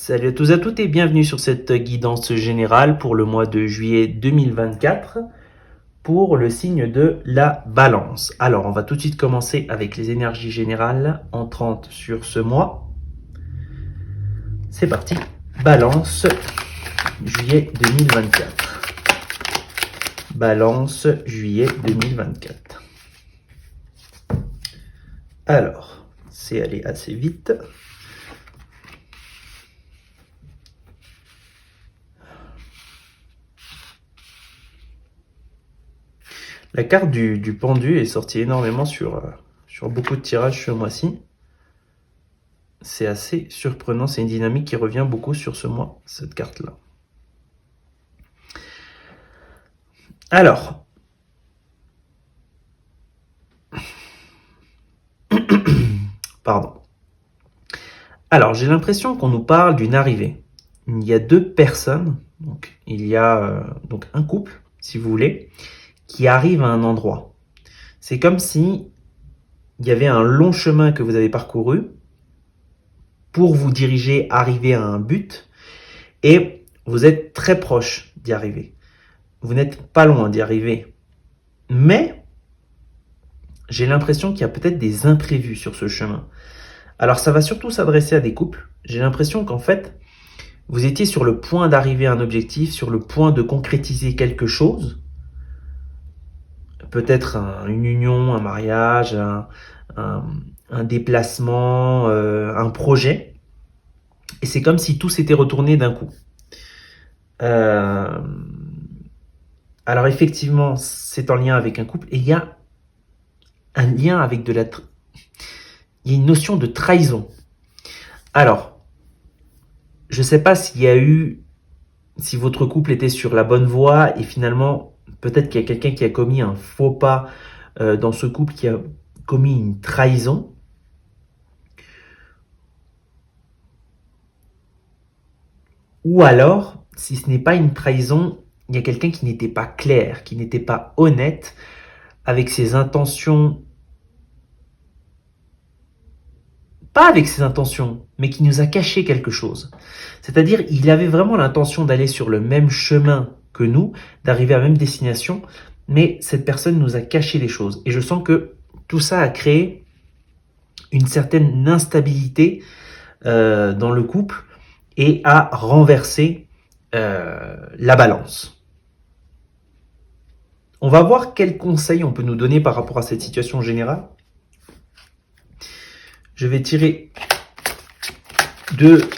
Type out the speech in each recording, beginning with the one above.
Salut à tous et à toutes et bienvenue sur cette guidance générale pour le mois de juillet 2024 pour le signe de la balance. Alors on va tout de suite commencer avec les énergies générales entrantes sur ce mois. C'est parti, balance juillet 2024. Balance juillet 2024. Alors, c'est allé assez vite. La carte du pendu est sortie énormément sur beaucoup de tirages ce mois-ci. C'est assez surprenant, c'est une dynamique qui revient beaucoup sur ce mois, cette carte-là. Alors, pardon. Alors, j'ai l'impression qu'on nous parle d'une arrivée. Il y a deux personnes, donc il y a donc un couple, si vous voulez, qui arrive à un endroit. C'est comme si il y avait un long chemin que vous avez parcouru pour vous diriger, arriver à un but, et vous êtes très proche d'y arriver. Vous n'êtes pas loin d'y arriver. Mais j'ai l'impression qu'il y a peut-être des imprévus sur ce chemin. Alors ça va surtout s'adresser à des couples. J'ai l'impression qu'en fait, vous étiez sur le point d'arriver à un objectif, sur le point de concrétiser quelque chose. Peut-être une union, un mariage, un déplacement, un projet. Et c'est comme si tout s'était retourné d'un coup. Alors effectivement, c'est en lien avec un couple. Et il y a un lien avec il y a une notion de trahison. Alors, je ne sais pas si votre couple était sur la bonne voie et finalement, peut-être qu'il y a quelqu'un qui a commis un faux pas dans ce couple, qui a commis une trahison. Ou alors, si ce n'est pas une trahison, il y a quelqu'un qui n'était pas clair, qui n'était pas honnête avec ses intentions. Pas avec ses intentions, mais qui nous a caché quelque chose. C'est-à-dire, il avait vraiment l'intention d'aller sur le même chemin que nous, d'arriver à la même destination, mais cette personne nous a caché les choses. Et je sens que tout ça a créé une certaine instabilité dans le couple et a renversé la balance. On va voir quels conseils on peut nous donner par rapport à cette situation générale. Je vais tirer deux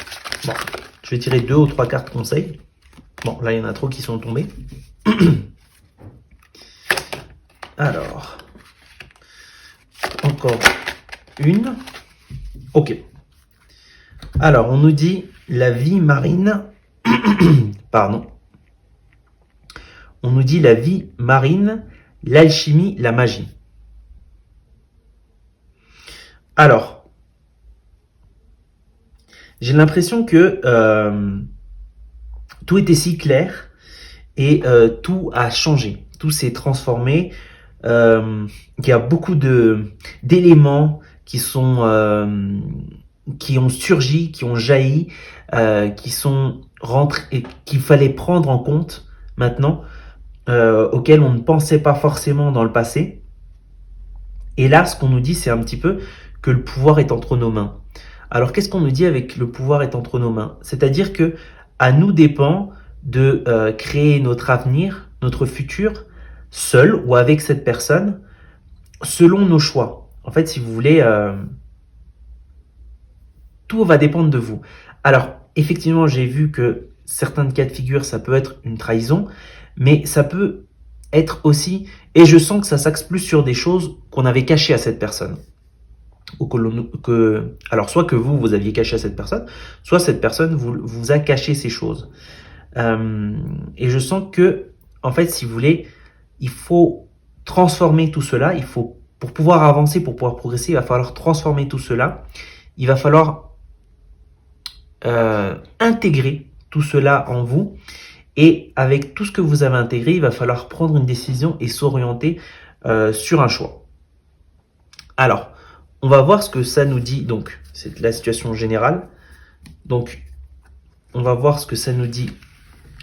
ou trois cartes conseils. Bon, là, il y en a trop qui sont tombés. Alors, encore une. Ok. Alors, on nous dit la vie marine. Pardon. On nous dit la vie marine, l'alchimie, la magie. Alors, j'ai l'impression que tout était si clair et tout a changé, tout s'est transformé. Il y a beaucoup d'éléments qui ont surgi, qui ont jailli, qui sont rentrés et qu'il fallait prendre en compte maintenant, auxquels on ne pensait pas forcément dans le passé. Et là, ce qu'on nous dit, c'est un petit peu que le pouvoir est entre nos mains. Alors, qu'est-ce qu'on nous dit avec le pouvoir est entre nos mains? C'est-à-dire que à nous dépend de créer notre avenir, notre futur, seul ou avec cette personne, selon nos choix. En fait, si vous voulez, tout va dépendre de vous. Alors, effectivement, j'ai vu que certains cas de figure, ça peut être une trahison, mais ça peut être aussi, et je sens que ça s'axe plus sur des choses qu'on avait cachées à cette personne. Alors, soit que vous aviez caché à cette personne, soit cette personne vous a caché ces choses. Et je sens que, en fait, si vous voulez, il faut transformer tout cela. Pour pouvoir avancer, pour pouvoir progresser, il va falloir transformer tout cela. Il va falloir intégrer tout cela en vous. Et avec tout ce que vous avez intégré, il va falloir prendre une décision et s'orienter sur un choix. Alors, on va voir ce que ça nous dit. Donc, c'est la situation générale. Donc, on va voir ce que ça nous dit.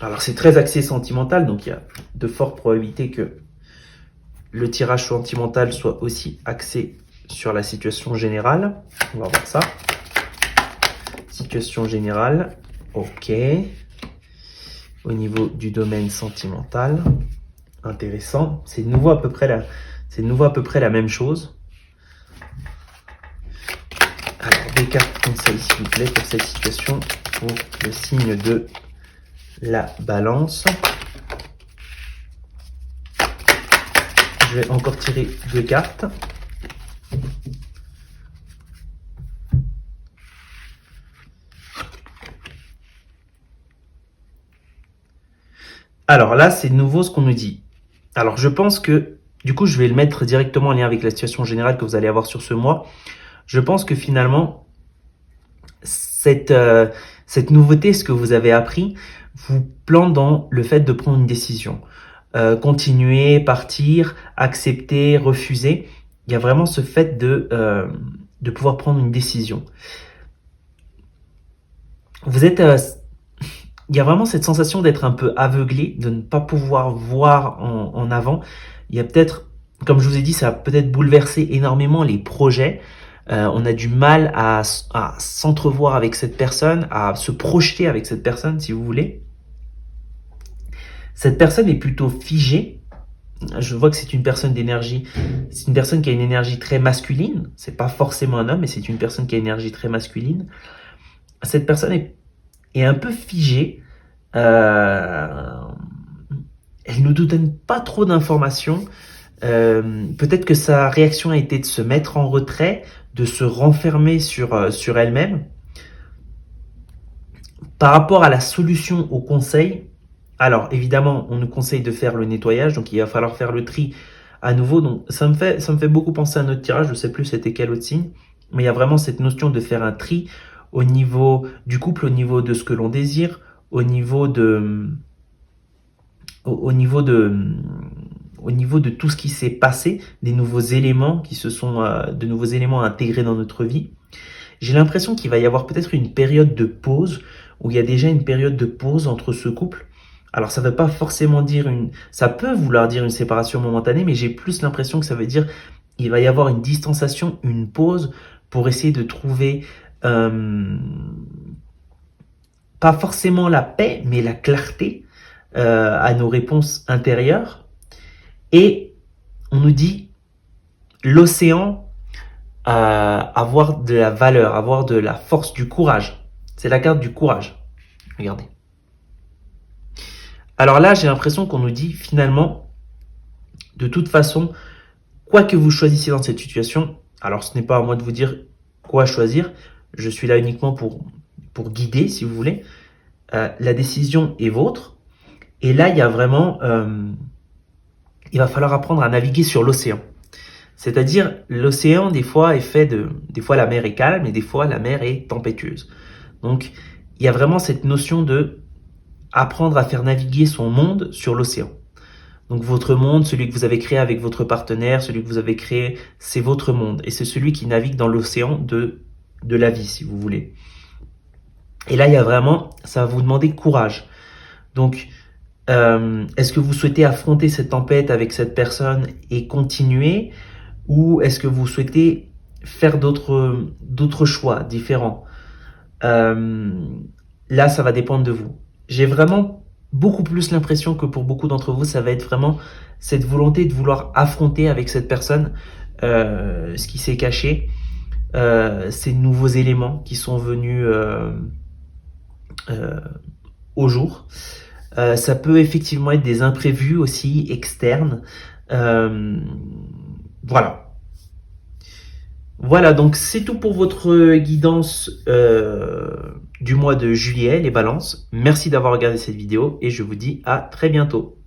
Alors c'est très axé sentimental, donc il y a de fortes probabilités que le tirage sentimental soit aussi axé sur la situation générale. On va voir ça. Situation générale, ok. Au niveau du domaine sentimental, intéressant. C'est de nouveau à peu près la même chose. Alors, des cartes conseils, s'il vous plaît, pour cette situation, pour le signe de la balance. Je vais encore tirer 2 cartes. Alors là, c'est de nouveau ce qu'on nous dit. Alors, je pense que, du coup, je vais le mettre directement en lien avec la situation générale que vous allez avoir sur ce mois. Je pense que finalement, cette nouveauté, ce que vous avez appris, vous plante dans le fait de prendre une décision. Continuer, partir, accepter, refuser. Il y a vraiment ce fait de pouvoir prendre une décision. Vous êtes... il y a vraiment cette sensation d'être un peu aveuglé, de ne pas pouvoir voir en avant. Il y a peut-être, comme je vous ai dit, ça a peut-être bouleversé énormément les projets. On a du mal à s'entrevoir avec cette personne, à se projeter avec cette personne, si vous voulez. Cette personne est plutôt figée. Je vois que c'est une personne d'énergie. C'est une personne qui a une énergie très masculine. C'est pas forcément un homme, mais c'est une personne qui a une énergie très masculine. Cette personne est un peu figée. Elle ne nous donne pas trop d'informations. Peut-être que sa réaction a été de se mettre en retrait, de se renfermer sur elle-même. Par rapport à la solution au conseil, alors évidemment, on nous conseille de faire le nettoyage, donc il va falloir faire le tri à nouveau. Donc ça me fait beaucoup penser à notre tirage, je ne sais plus c'était quel autre signe, mais il y a vraiment cette notion de faire un tri au niveau du couple, au niveau de ce que l'on désire, au niveau de tout ce qui s'est passé, des nouveaux éléments de nouveaux éléments à intégrer dans notre vie. J'ai l'impression qu'il va y avoir peut-être une période de pause, où il y a déjà une période de pause entre ce couple. Alors ça ne veut pas forcément dire ça peut vouloir dire une séparation momentanée, mais j'ai plus l'impression que ça veut dire il va y avoir une distanciation, une pause pour essayer de trouver pas forcément la paix, mais la clarté à nos réponses intérieures. Et on nous dit l'océan avoir de la valeur, avoir de la force, du courage. C'est la carte du courage. Regardez. Alors là, j'ai l'impression qu'on nous dit finalement, de toute façon, quoi que vous choisissiez dans cette situation, alors ce n'est pas à moi de vous dire quoi choisir, je suis là uniquement pour guider, si vous voulez. La décision est vôtre. Et là, il y a vraiment... il va falloir apprendre à naviguer sur l'océan. C'est-à-dire, l'océan, des fois, des fois, la mer est calme et des fois, la mer est tempétueuse. Donc, il y a vraiment cette notion de apprendre à faire naviguer son monde sur l'océan. Donc, votre monde, celui que vous avez créé avec votre partenaire, celui que vous avez créé, c'est votre monde. Et c'est celui qui navigue dans l'océan de la vie, si vous voulez. Et là, il y a vraiment, ça va vous demander courage. Donc, est-ce que vous souhaitez affronter cette tempête avec cette personne et continuer, ou est-ce que vous souhaitez faire d'autres choix différents? Là, ça va dépendre de vous. J'ai vraiment beaucoup plus l'impression que pour beaucoup d'entre vous, ça va être vraiment cette volonté de vouloir affronter avec cette personne ce qui s'est caché, ces nouveaux éléments qui sont venus au jour. Ça peut effectivement être des imprévus aussi externes. Voilà. Voilà, donc c'est tout pour votre guidance du mois de juillet, les balances. Merci d'avoir regardé cette vidéo et je vous dis à très bientôt.